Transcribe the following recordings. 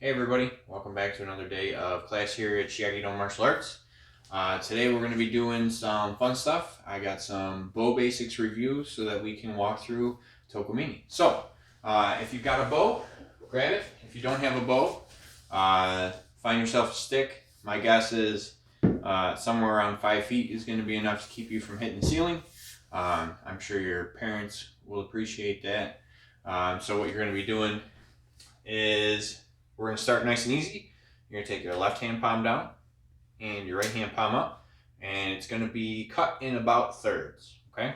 Hey everybody, welcome back to another day of class here at Shiage Do Martial Arts. Today we're going to be doing some fun stuff. I got some bow basics reviews so that we can walk through Tokomini. So, if you've got a bow, grab it. If you don't have a bow, find yourself a stick. My guess is somewhere around 5 feet is going to be enough to keep you from hitting the ceiling. I'm sure your parents will appreciate that. So what you're going to be doing is we're going to start nice and easy. You're going to take your left hand palm down and your right hand palm up, and it's going to be cut in about thirds, okay?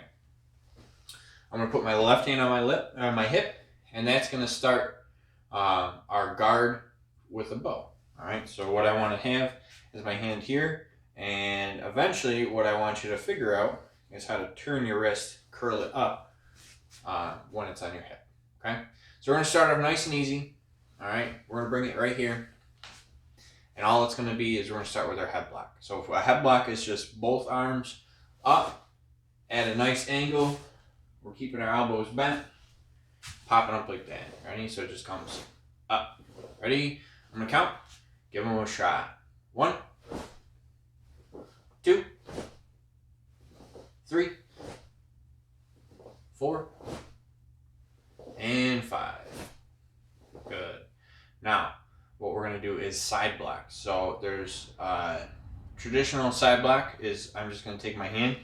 I'm going to put my left hand on my hip, and that's going to start our guard with a bow, all right? So what I want to have is my hand here, and eventually what I want you to figure out is how to turn your wrist, curl it up when it's on your hip, okay? So we're going to start off nice and easy. All right, we're gonna bring it right here, and all it's gonna be is we're gonna start with our head block. So a head block is just both arms up at a nice angle. We're keeping our elbows bent, popping up like that. Ready? So it just comes up. Ready? I'm gonna count. Give them a shot. 1, 2, 3, 4, and 5. Good. Now, what we're going to do is side block. So there's traditional side block is I'm just going to take my hand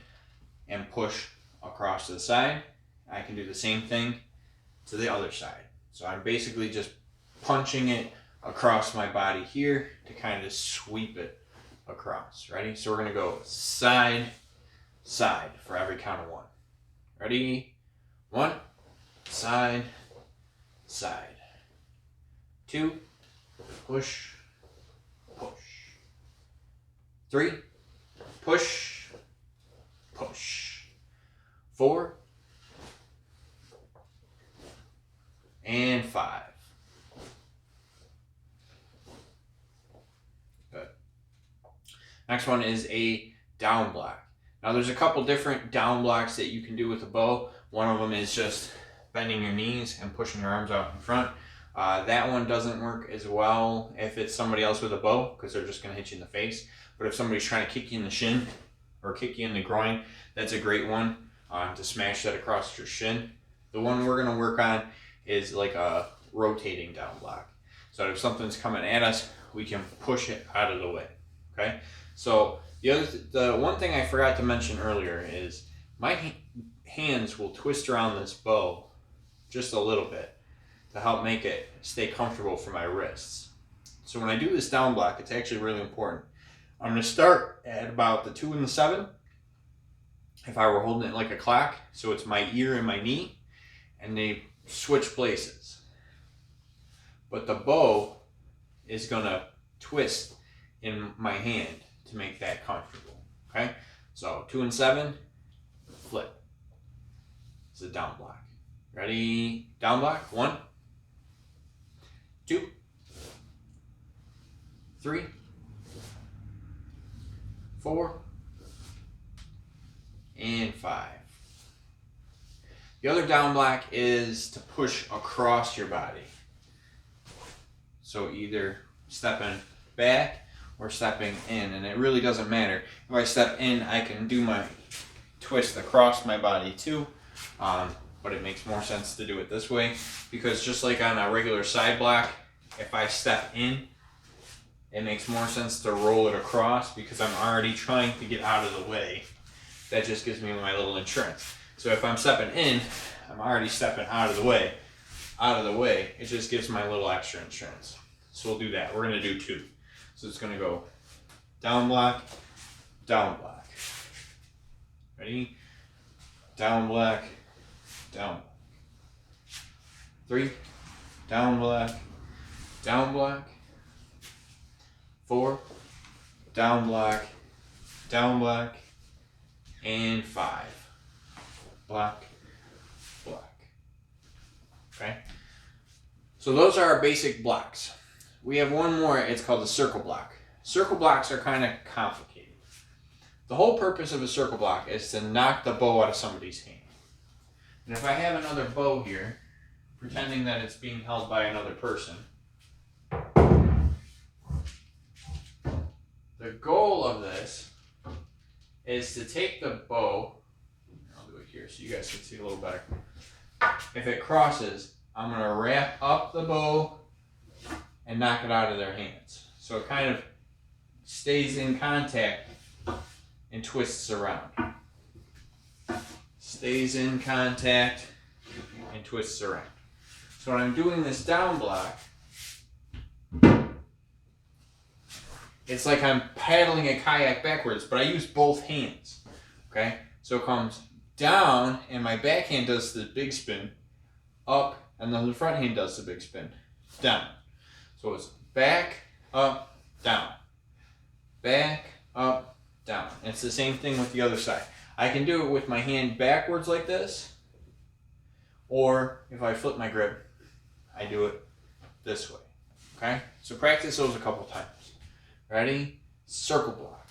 and push across to the side. I can do the same thing to the other side. So I'm basically just punching it across my body here to kind of sweep it across. Ready? So we're going to go side, side for every count of 1. Ready? 1, side, side. 2, push, push. 3, push, push. 4, and 5. Good. Next one is a down block. Now there's a couple different down blocks that you can do with a bow. One of them is just bending your knees and pushing your arms out in front. That one doesn't work as well if it's somebody else with a bow, because they're just going to hit you in the face. But if somebody's trying to kick you in the shin or kick you in the groin, that's a great one to smash that across your shin. The one we're going to work on is like a rotating down block. So if something's coming at us, we can push it out of the way. Okay. So the one thing I forgot to mention earlier is my hands will twist around this bow just a little bit to help make it stay comfortable for my wrists. So when I do this down block, it's actually really important. I'm going to start at about the 2 and the 7. If I were holding it like a clock, so it's my ear and my knee, and they switch places. But the bow is going to twist in my hand to make that comfortable. Okay? So 2 and 7, flip. It's a down block. Ready? Down block. 1, 2, 3, 4, and 5. The other down block is to push across your body. So either stepping back or stepping in, and it really doesn't matter. If I step in, I can do my twist across my body too. But it makes more sense to do it this way, because just like on a regular side block, if I step in, it makes more sense to roll it across because I'm already trying to get out of the way. That just gives me my little insurance. So if I'm stepping in, I'm already stepping out of the way. It just gives my little extra insurance. So we'll do that. We're going to do 2. So it's going to go down block, down block. Ready? Down block, down. 3, down block, down block. 4, down block, down block, and 5, block, block. Okay? So those are our basic blocks. We have one more, it's called a circle block. Circle blocks are kind of complicated. The whole purpose of a circle block is to knock the bow out of somebody's hand. And if I have another bow here, pretending that it's being held by another person, the goal of this is to take the bow, I'll do it here so you guys can see a little better. If it crosses, I'm going to wrap up the bow and knock it out of their hands. So it kind of stays in contact and twists around. Stays in contact and twists around. So when I'm doing this down block, it's like I'm paddling a kayak backwards, but I use both hands. Okay? So it comes down and my backhand does the big spin, up, and then the front hand does the big spin, down. So it's back, up, down. Back, up, down. And it's the same thing with the other side. I can do it with my hand backwards like this, or if I flip my grip, I do it this way. Okay? So practice those a couple times. Ready? Circle block.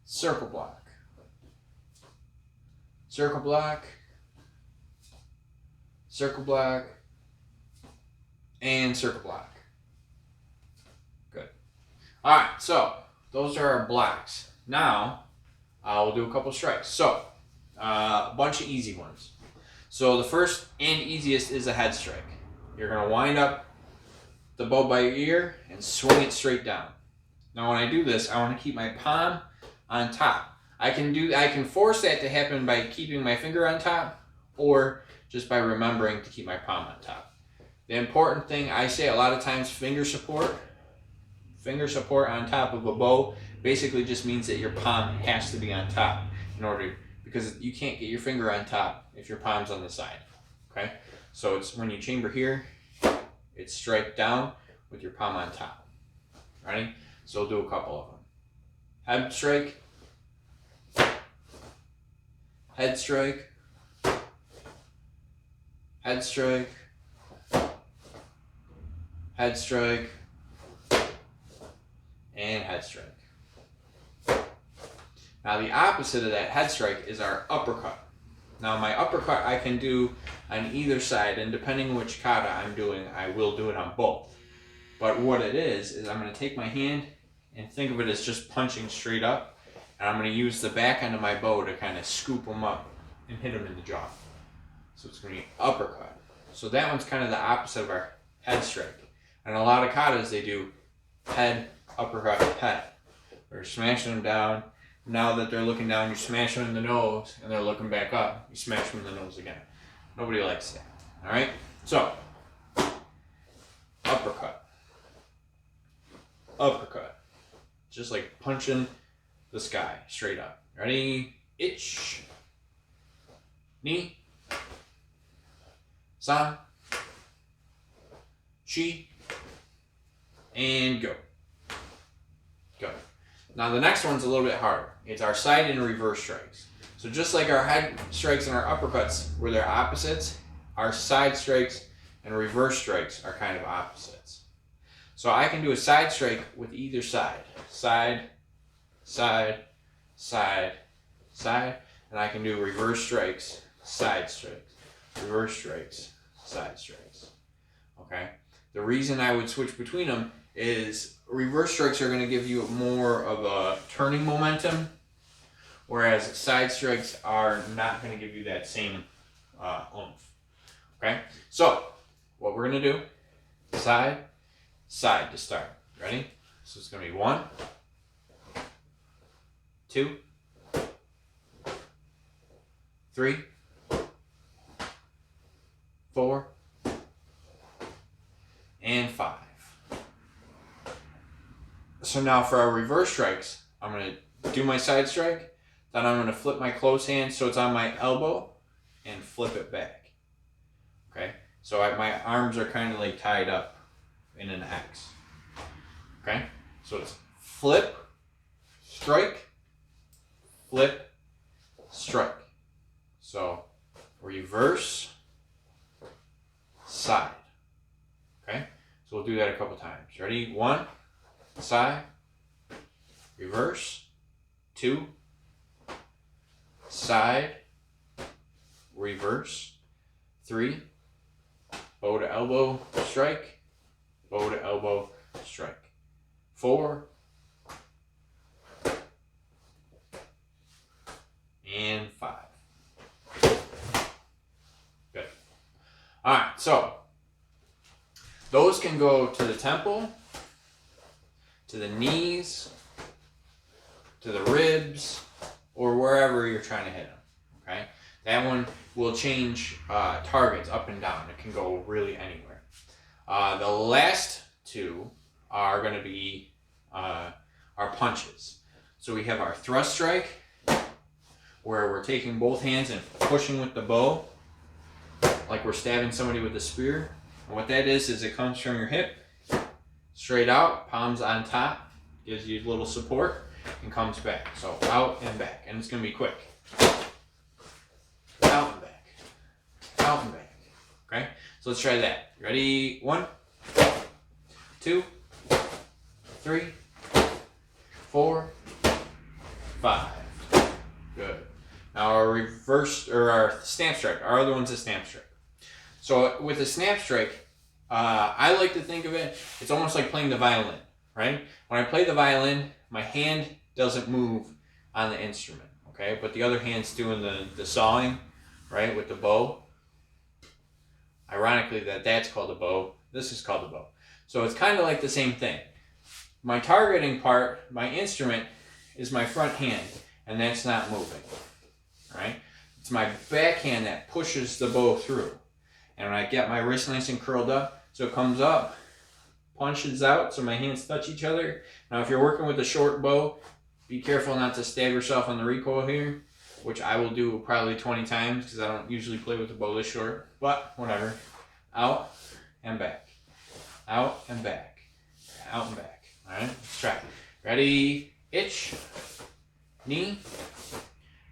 Circle block. Circle block. Circle block. And circle block. Good. Alright, so those are our blocks. Now, we'll do a couple strikes. So, a bunch of easy ones. So the first and easiest is a head strike. You're going to wind up the bow by your ear and swing it straight down. Now when I do this, I want to keep my palm on top. I can force that to happen by keeping my finger on top, or just by remembering to keep my palm on top. The important thing, I say a lot of times, finger support on top of a bow basically just means that your palm has to be on top because you can't get your finger on top if your palm's on the side. Okay? So it's when you chamber here, it's strike down with your palm on top. Ready? So we'll do a couple of them. Head strike. Head strike. Head strike. Head strike. And head strike. Now the opposite of that head strike is our uppercut. Now my uppercut I can do on either side, and depending which kata I'm doing, I will do it on both. But what it is I'm going to take my hand and think of it as just punching straight up, and I'm going to use the back end of my bow to kind of scoop them up and hit them in the jaw. So it's going to be uppercut. So that one's kind of the opposite of our head strike. And a lot of katas, they do head, uppercut, head. We're smashing them down. Now that they're looking down, you smash them in the nose, and they're looking back up. You smash them in the nose again. Nobody likes that. All right? So, uppercut. Uppercut. Just like punching the sky straight up. Ready? Ich. Ni. San. Chi. And go. Go. Now the next one's a little bit harder. It's our side and reverse strikes. So just like our head strikes and our uppercuts were their opposites, our side strikes and reverse strikes are kind of opposites. So I can do a side strike with either side. Side, side, side, side. And I can do reverse strikes, side strikes, reverse strikes, side strikes. Okay? The reason I would switch between them is reverse strikes are going to give you more of a turning momentum, whereas side strikes are not going to give you that same oomph. Okay? So, what we're going to do, side, side to start. Ready? So it's going to be 1, 2, 3, 4, and 5. So now for our reverse strikes, I'm going to do my side strike, then I'm going to flip my close hand so it's on my elbow and flip it back. Okay? So my arms are kind of like tied up in an X. Okay? So it's flip, strike, flip, strike. So reverse, side. Okay? So we'll do that a couple times. Ready? 1, side, reverse, 2, side, reverse, 3, bow to elbow, strike, bow to elbow, strike, 4, and 5. Good. All right, so those can go to the temple, to the knees, to the ribs, or wherever you're trying to hit them, okay? That one will change targets up and down. It can go really anywhere. The last two are going to be our punches. So we have our thrust strike, where we're taking both hands and pushing with the bow, like we're stabbing somebody with a spear. And what that is it comes from your hip, straight out, palms on top, gives you a little support, and comes back. So out and back, and it's going to be quick. Out and back, out and back. Okay, so let's try that. Ready? 1, 2, 3, 4, 5. Good. Now our reverse, or our snap strike. Our other one's a snap strike. So with a snap strike, I like to think of it, it's almost like playing the violin, right? When I play the violin, my hand doesn't move on the instrument, okay? But the other hand's doing the sawing, right, with the bow. Ironically, that's called a bow. This is called a bow. So it's kind of like the same thing. My targeting part, my instrument, is my front hand, and that's not moving, right? It's my back hand that pushes the bow through. And when I get my wrist nice and curled up, so it comes up, punches out, so my hands touch each other. Now, if you're working with a short bow, be careful not to stab yourself on the recoil here, which I will do probably 20 times because I don't usually play with a bow this short, but whatever. Out and back. Out and back. Out and back. All right, let's try it. Ready? Ich, ni,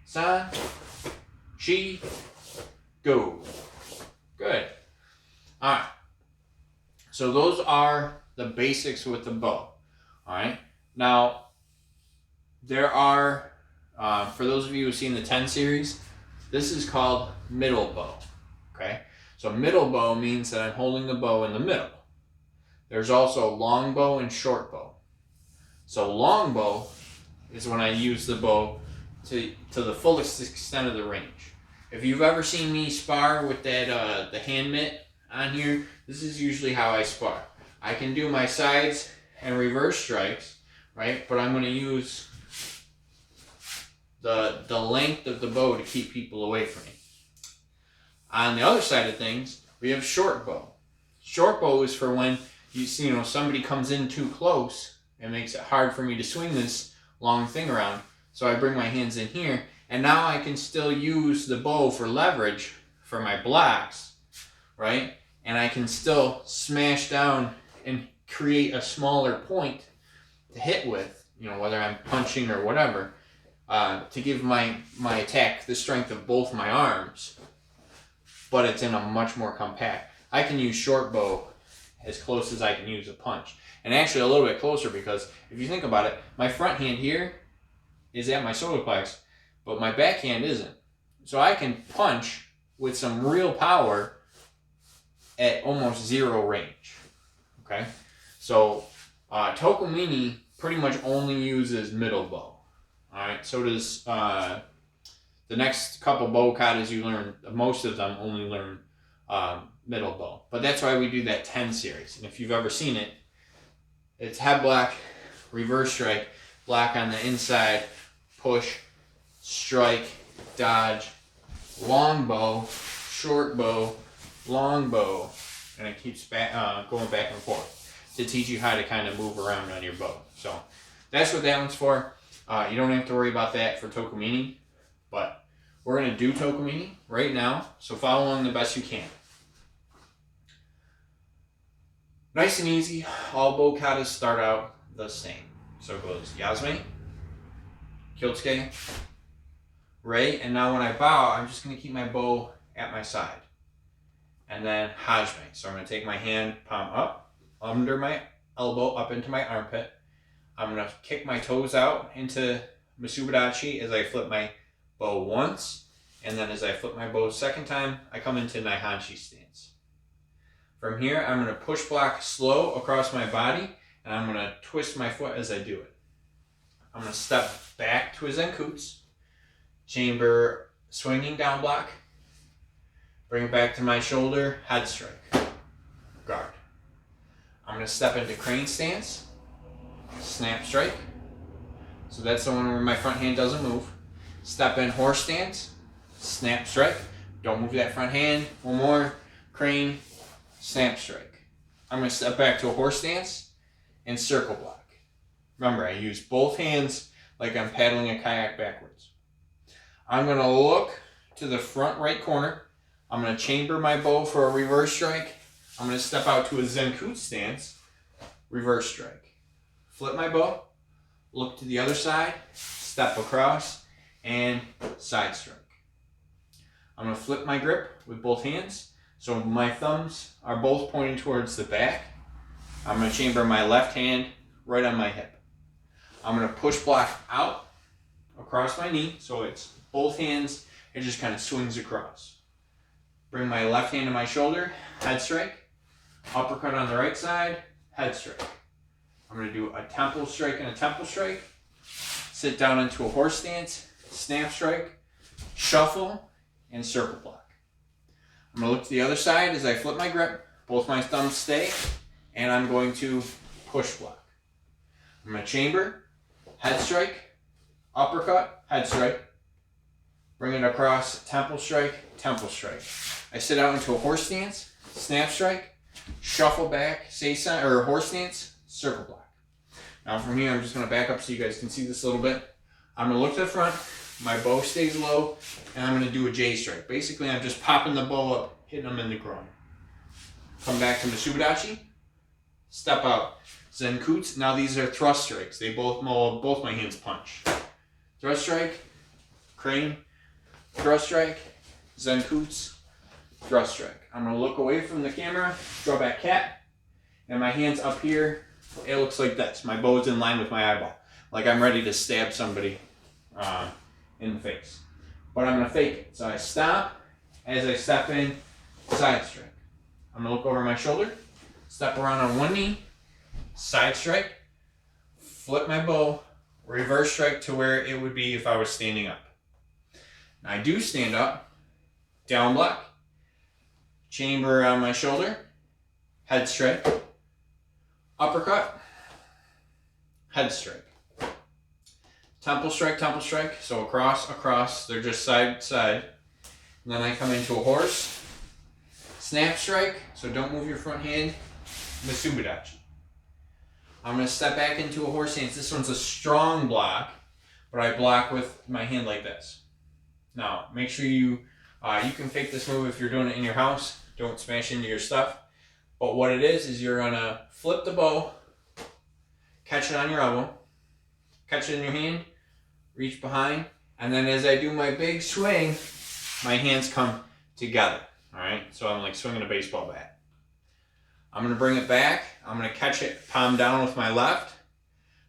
san, shi, go. Good. All right. So those are the basics with the bow. All right. Now, there are, for those of you who've seen the 10 series, this is called middle bow. Okay. So middle bow means that I'm holding the bow in the middle. There's also long bow and short bow. So long bow is when I use the bow to the fullest extent of the range. If you've ever seen me spar with that the hand mitt on here, this is usually how I spar. I can do my sides and reverse strikes, right? But I'm going to use the length of the bow to keep people away from me. On the other side of things, we have short bow. Short bow is for when somebody comes in too close and makes it hard for me to swing this long thing around. So I bring my hands in here, and now I can still use the bow for leverage for my blocks, right? And I can still smash down and create a smaller point to hit with, whether I'm punching or whatever, to give my attack the strength of both my arms, but it's in a much more compact. I can use short bow as close as I can use a punch. And actually a little bit closer, because if you think about it, my front hand here is at my solar plex, but my backhand isn't. So I can punch with some real power at almost zero range. Okay? So Tokomini pretty much only uses middle bow. Alright, so does the next couple bow katas you learn, most of them only learn middle bow. But that's why we do that 10 series. And if you've ever seen it, it's head block, reverse strike, block on the inside, push, strike, dodge, long bow, short bow, long bow, and it keeps going back and forth to teach you how to kind of move around on your bow. So that's what that one's for. You don't have to worry about that for Tokomini, but we're going to do Tokomini right now, so follow along the best you can. Nice and easy. All bow katas start out the same. So it goes Yasume, Kyotsuke, Rei, and now when I bow, I'm just going to keep my bow at my side. And then Hajime. So I'm going to take my hand, palm up, under my elbow, up into my armpit. I'm going to kick my toes out into Musubadachi as I flip my bow once. And then as I flip my bow a second time, I come into Naihanshi stance. From here, I'm going to push block slow across my body, and I'm going to twist my foot as I do it. I'm going to step back to a Zenkutsu, chamber, swinging down block, bring it back to my shoulder, head strike, guard. I'm going to step into crane stance, snap strike. So that's the one where my front hand doesn't move. Step in horse stance, snap strike. Don't move that front hand. One more, crane, snap strike. I'm going to step back to a horse stance and circle block. Remember, I use both hands like I'm paddling a kayak backwards. I'm going to look to the front right corner. I'm going to chamber my bow for a reverse strike. I'm going to step out to a Zenkutsu stance, reverse strike. Flip my bow, look to the other side, step across, and side strike. I'm going to flip my grip with both hands, so my thumbs are both pointing towards the back. I'm going to chamber my left hand right on my hip. I'm going to push block out across my knee, so it's both hands, it just kind of swings across. Bring my left hand to my shoulder, head strike, uppercut on the right side, head strike. I'm going to do a temple strike and a temple strike, sit down into a horse stance, snap strike, shuffle, and circle block. I'm going to look to the other side as I flip my grip, both my thumbs stay, and I'm going to push block. I'm going to chamber, head strike, uppercut, head strike, bring it across, temple strike, temple strike. I sit out into a horse stance, snap strike, shuffle back, Seisan or horse stance, circle block. Now from here, I'm just going to back up so you guys can see this a little bit. I'm going to look to the front, my bow stays low, and I'm going to do a J strike. Basically, I'm just popping the bow up, hitting them in the groin. Come back to Masudachi, step out, Zenkutsu. Now these are thrust strikes. They both my hands punch. Thrust strike, crane, thrust strike, Zenkutsu, thrust strike. I'm going to look away from the camera, draw back cat, and my hands up here, it looks like this. My bow is in line with my eyeball. Like I'm ready to stab somebody in the face. But I'm going to fake it. So I stop, as I step in, side strike. I'm going to look over my shoulder, step around on one knee, side strike, flip my bow, reverse strike to where it would be if I was standing up. Now I do stand up, down block, chamber on my shoulder, head strike, uppercut, head strike. Temple strike, so across, they're just side to side. And then I come into a horse, snap strike, so don't move your front hand, Masudachi. I'm going to step back into a horse stance. This one's a strong block, but I block with my hand like this. Now, make sure you can fake this move if you're doing it in your house. Don't smash into your stuff. But what it is you're going to flip the bow, catch it on your elbow, catch it in your hand, reach behind, and then as I do my big swing, my hands come together. All right, so I'm like swinging a baseball bat. I'm going to bring it back. I'm going to catch it palm down with my left.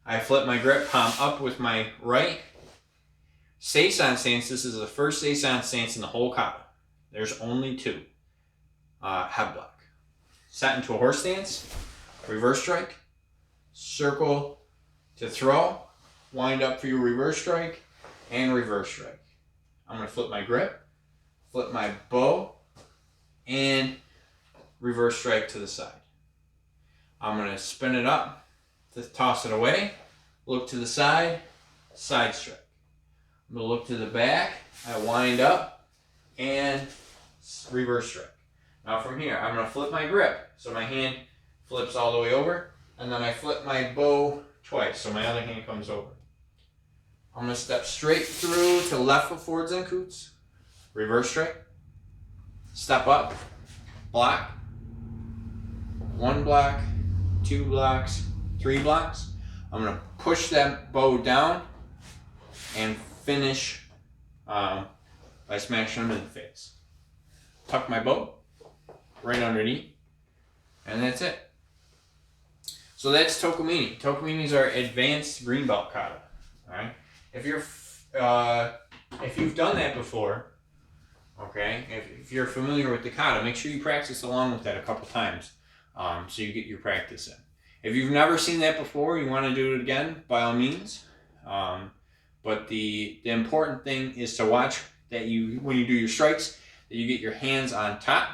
I flip my grip, palm up with my right. Seisan stance, this is the first Seisan stance in the whole kata. There's only two. Head block. Set into a horse stance, reverse strike, circle to throw, wind up for your reverse strike, and reverse strike. I'm going to flip my grip, flip my bow, and reverse strike to the side. I'm going to spin it up, to toss it away, look to the side, side strike. I'm going to look to the back, I wind up, and reverse strike. Now from here, I'm going to flip my grip, so my hand flips all the way over, and then I flip my bow twice, so my other hand comes over. I'm going to step straight through to left foot forward Zenkutsu, reverse strike, step up, block, one block, two blocks, three blocks. I'm going to push that bow down and finish by smashing them in the face. Tuck my bow right underneath, and that's it. So that's Tokomini. Tokominis are advanced green belt kata. All right. If you've done that before, okay, if you're familiar with the kata, make sure you practice along with that a couple times, so you get your practice in. If you've never seen that before, you want to do it again, by all means. But But the important thing is to watch that you, when you do your strikes, that you get your hands on top.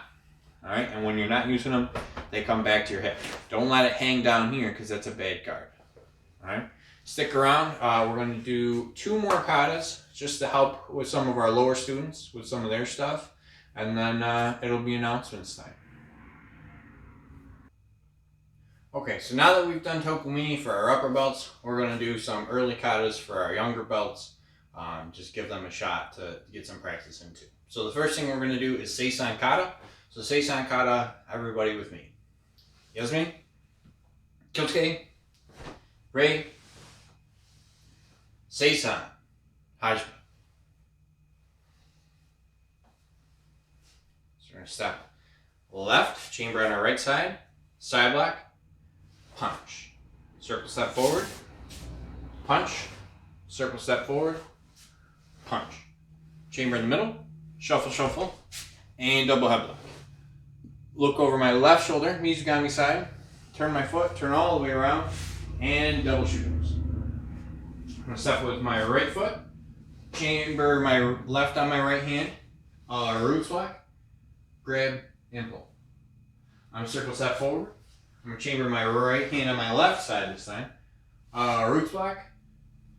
All right, and when you're not using them, they come back to your hip. Don't let it hang down here because that's a bad guard. All right, stick around. We're going to do 2 more katas just to help with some of our lower students with some of their stuff, and then it'll be announcements time. Okay, so now that we've done Tokomini for our upper belts, we're going to do some early katas for our younger belts. Just give them a shot to get some practice into. So the first thing we're going to do is Seisan Kata. So Seisan Kata, everybody with me. Yasmin, Kyosuke, Ray, Seisan, Hajime. So we're going to step left, chamber on our right side, side block, punch. Circle step forward, punch, circle step forward, punch. Chamber in the middle, shuffle, shuffle, and double head block. Look over my left shoulder, Mizugami side, turn my foot, turn all the way around, and double shooters. I'm going to step with my right foot, chamber my left on my right hand, roots block, grab, and pull. I'm going to circle step forward. I'm going to chamber my right hand on my left side this time. Roots block,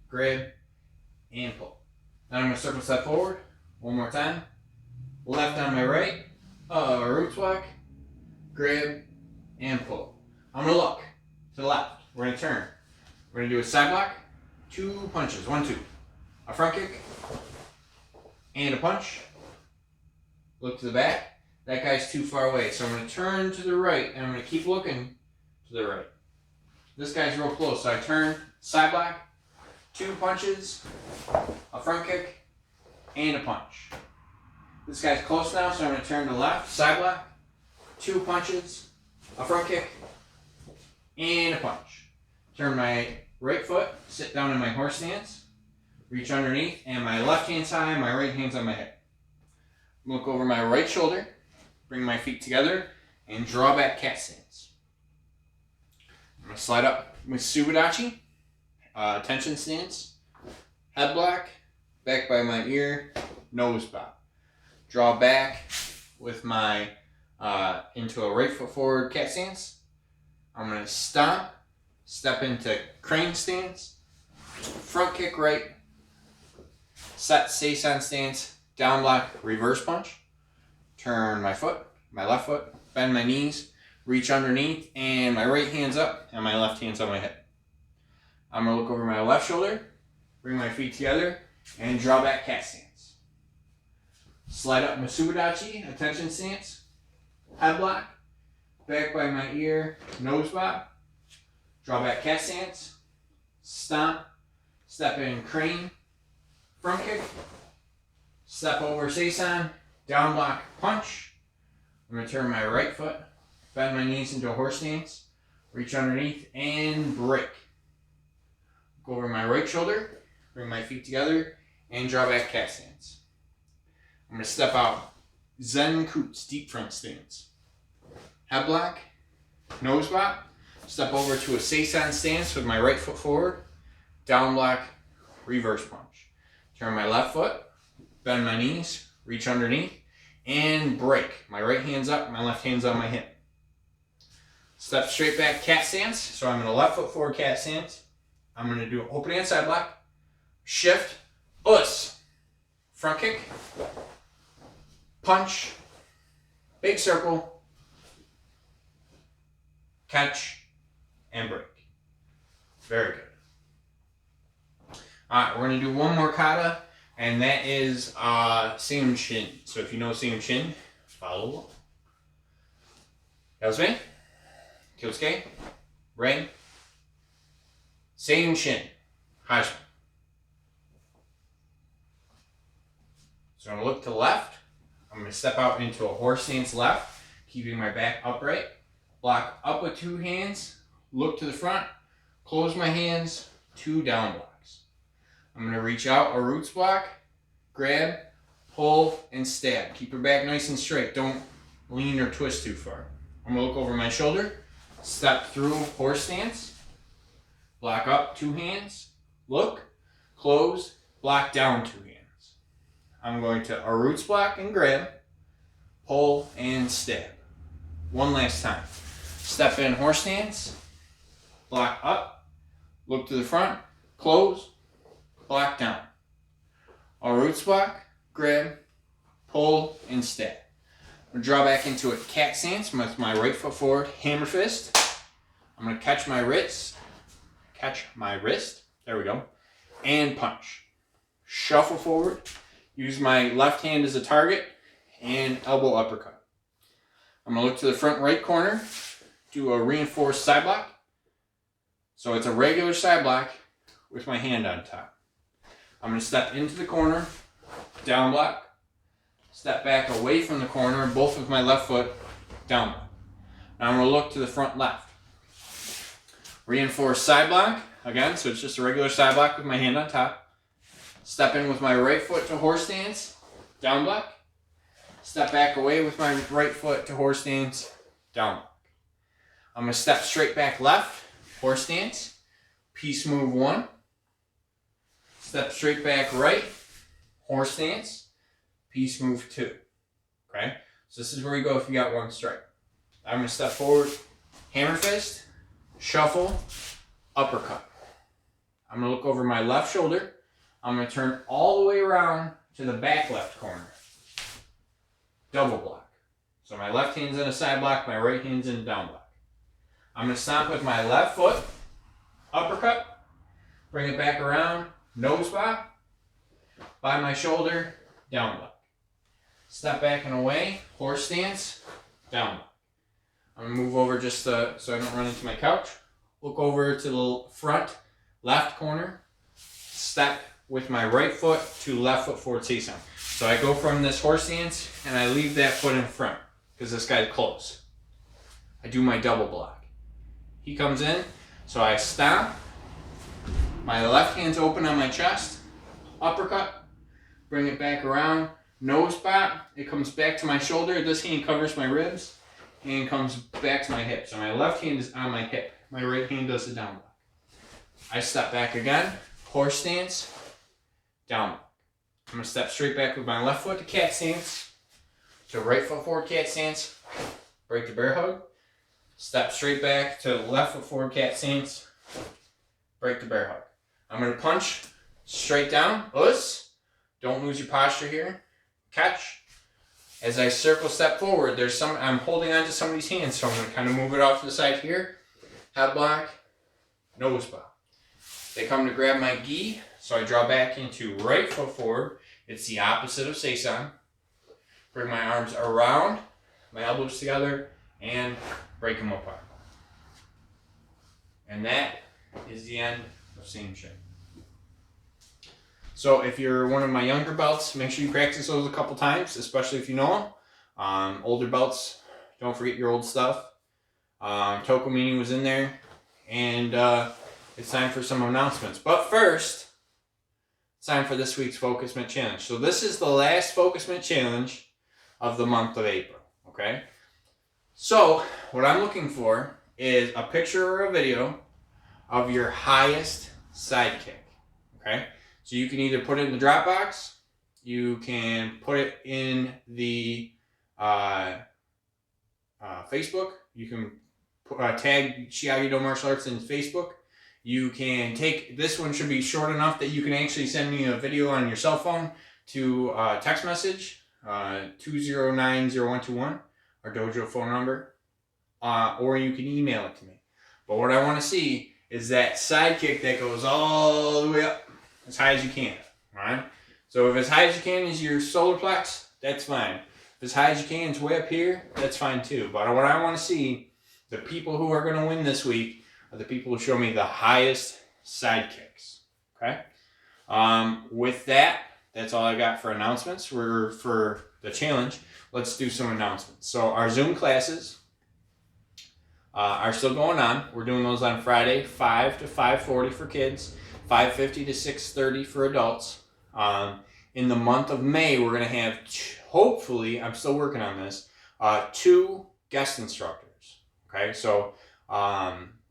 grab, and pull. Then I'm going to circle step forward. One more time. Left on my right. Roots block, grab, and pull. I'm going to look to the left. We're going to turn. We're going to do a side block. 2 punches. 1, 2. A front kick. And a punch. Look to the back. That guy's too far away, so I'm going to turn to the right, and I'm going to keep looking to the right. This guy's real close, so I turn, side block, 2 punches, a front kick, and a punch. This guy's close now, so I'm going to turn to the left, side block, 2 punches, a front kick, and a punch. Turn my right foot, sit down in my horse stance, reach underneath, and my left hand's high, my right hand's on my hip. Look over my right shoulder. Bring my feet together and draw back cat stance. I'm going to slide up with Subidachi, tension stance, head block, back by my ear, nose pop. Draw back with my, into a right foot forward cat stance. I'm going to stomp, step into crane stance, front kick right, set Seisan stance, down block, reverse punch. Turn my foot, my left foot, bend my knees, reach underneath, and my right hand's up, and my left hand's on my hip. I'm going to look over my left shoulder, bring my feet together, and draw back cat stance. Slide up Masudachi, attention stance, head block, back by my ear, nose block, draw back cat stance, stomp, step in crane, front kick, step over Seisan, down block, punch. I'm going to turn my right foot, bend my knees into a horse stance, reach underneath, and break. Go over my right shoulder, bring my feet together, and draw back cat stance. I'm going to step out Zen Kutsu, deep front stance. Head block, nose block, step over to a Seisan stance with my right foot forward, down block, reverse punch. Turn my left foot, bend my knees, reach underneath, and break. My right hand's up, my left hand's on my hip. Step straight back cat stance. So I'm in a left foot forward cat stance. I'm going to do an opening and side block, shift, us, front kick, punch, big circle, catch, and break. Very good. Alright, we're going to do one more kata. And that is Seiunchin. So if you know Seiunchin, follow along. Yasmin, Kyosuke, Ray, Seiunchin, Hajime. So I'm going to look to the left. I'm going to step out into a horse stance left, keeping my back upright. Block up with 2 hands, look to the front, close my hands, 2 down blocks. I'm going to reach out a roots block, grab, pull, and stab. Keep your back nice and straight. Don't lean or twist too far. I'm going to look over my shoulder, step through horse stance, block up 2 hands, look, close, block down 2 hands. I'm going to a roots block and grab, pull, and stab. One last time. Step in horse stance, block up, look to the front, close, block down. A roots block, grab, pull, and stab. I'm going to draw back into a cat stance with my right foot forward, hammer fist. I'm going to catch my wrist, there we go, and punch. Shuffle forward, use my left hand as a target, and elbow uppercut. I'm going to look to the front right corner, do a reinforced side block. So it's a regular side block with my hand on top. I'm going to step into the corner, down block, step back away from the corner, both with my left foot, down block. Now I'm going to look to the front left. Reinforced side block, again, so it's just a regular side block with my hand on top. Step in with my right foot to horse stance, down block. Step back away with my right foot to horse stance, down block. I'm going to step straight back left, horse stance, piece move 1. Step straight back right, horse stance, piece move 2. Okay? So this is where you go if you got one strike. I'm going to step forward, hammer fist, shuffle, uppercut. I'm going to look over my left shoulder. I'm going to turn all the way around to the back left corner. Double block. So my left hand's in a side block, my right hand's in a down block. I'm going to stomp with my left foot, uppercut, bring it back around, nose block, by my shoulder, down block. Step back and away, horse stance, down block. I'm going to move over just so I don't run into my couch. Look over to the front left corner, step with my right foot to left foot forward Seisan. So I go from this horse stance and I leave that foot in front because this guy's close. I do my double block. He comes in, so I stomp. My left hand's open on my chest, uppercut, bring it back around, nose pop. It comes back to my shoulder. This hand covers my ribs and comes back to my hip. So my left hand is on my hip. My right hand does the down block. I step back again, horse stance, down block. I'm going to step straight back with my left foot to cat stance. So right foot forward cat stance, break the bear hug. Step straight back to left foot forward cat stance, break the bear hug. I'm going to punch straight down, us. Don't lose your posture here. Catch. As I circle step forward, I'm holding on to somebody's hands, so I'm going to kind of move it off to the side here. Head block, nose block. They come to grab my gi, so I draw back into right foot forward. It's the opposite of Seisan. Bring my arms around, my elbows together, and break them apart. And that is the end of Seiunchin. So if you're one of my younger belts, make sure you practice those a couple times, especially if you know them. Older belts, don't forget your old stuff. Tokomini was in there, and it's time for some announcements. But first, it's time for this week's Focus Mint Challenge. So this is the last Focus Mint Challenge of the month of April, okay? So what I'm looking for is a picture or a video of your highest side kick, okay? So you can either put it in the Dropbox, you can put it in the Facebook, you can tag Shiage Do Martial Arts in Facebook. You can take, this one should be short enough that you can actually send me a video on your cell phone to text message, 2090121, our dojo phone number, or you can email it to me. But what I want to see is that side kick that goes all the way up as high as you can, alright? So if as high as you can is your solar plex, that's fine. If as high as you can is way up here, that's fine too. But what I want to see, the people who are going to win this week are the people who show me the highest side kicks, okay? With that, that's all I got for announcements. For the challenge, let's do some announcements. So our Zoom classes are still going on. We're doing those on Friday, 5 to 5:40 for kids, 5:50 to 6:30 for adults. In the month of May, we're going to have, hopefully, I'm still working on this, 2 guest instructors. Okay, so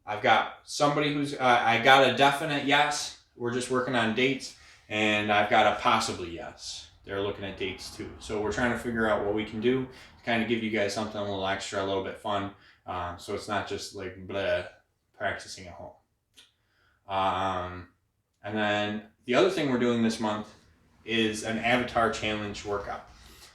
I've got somebody who's, I got a definite yes. We're just working on dates, and I've got a possibly yes. They're looking at dates too. So we're trying to figure out what we can do to kind of give you guys something a little extra, a little bit fun. So it's not just like bleh, practicing at home. And then the other thing we're doing this month is an avatar challenge workout.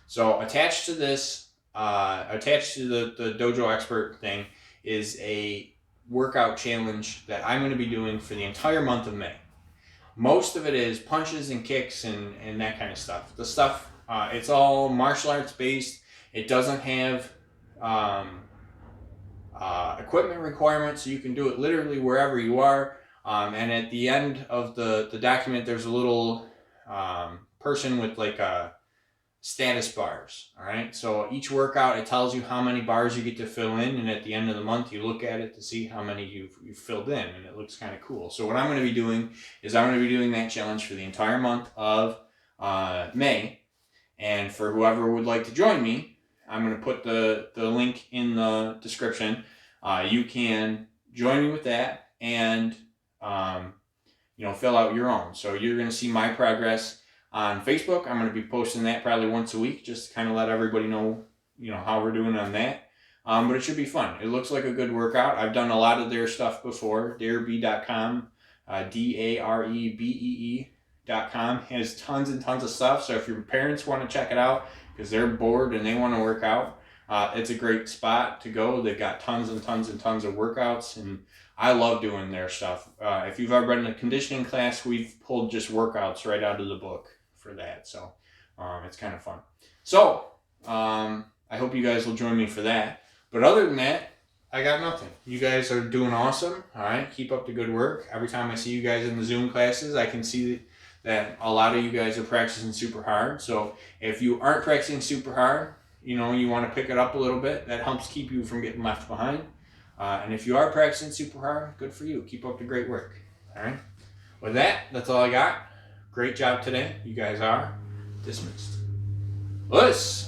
So attached to this, attached to the Dojo Expert thing is a workout challenge that I'm going to be doing for the entire month of May. Most of it is punches and kicks and that kind of stuff. The stuff, it's all martial arts based. It doesn't have equipment requirements, so you can do it literally wherever you are. And at the end of the document, there's a little person with like status bars. All right. So each workout, it tells you how many bars you get to fill in, and at the end of the month, you look at it to see how many you've filled in, and it looks kind of cool. So what I'm going to be doing is I'm going to be doing that challenge for the entire month of May, and for whoever would like to join me, I'm going to put the link in the description. You can join me with that and fill out your own. So you're going to see my progress on Facebook. I'm going to be posting that probably once a week, just to kind of let everybody know, how we're doing on that. But it should be fun. It looks like a good workout. I've done a lot of their stuff before. Darebee.com, DAREBEE.com has tons and tons of stuff. So if your parents want to check it out because they're bored and they want to work out, it's a great spot to go. They've got tons and tons and tons of workouts, and I love doing their stuff. If you've ever been in a conditioning class, we've pulled just workouts right out of the book for that. So it's kind of fun. So I hope you guys will join me for that. But other than that, I got nothing. You guys are doing awesome. All right. Keep up the good work. Every time I see you guys in the Zoom classes, I can see that a lot of you guys are practicing super hard. So if you aren't practicing super hard, you want to pick it up a little bit. That helps keep you from getting left behind. And if you are practicing super hard, good for you. Keep up the great work. All right. With that, that's all I got. Great job today. You guys are dismissed. Let's.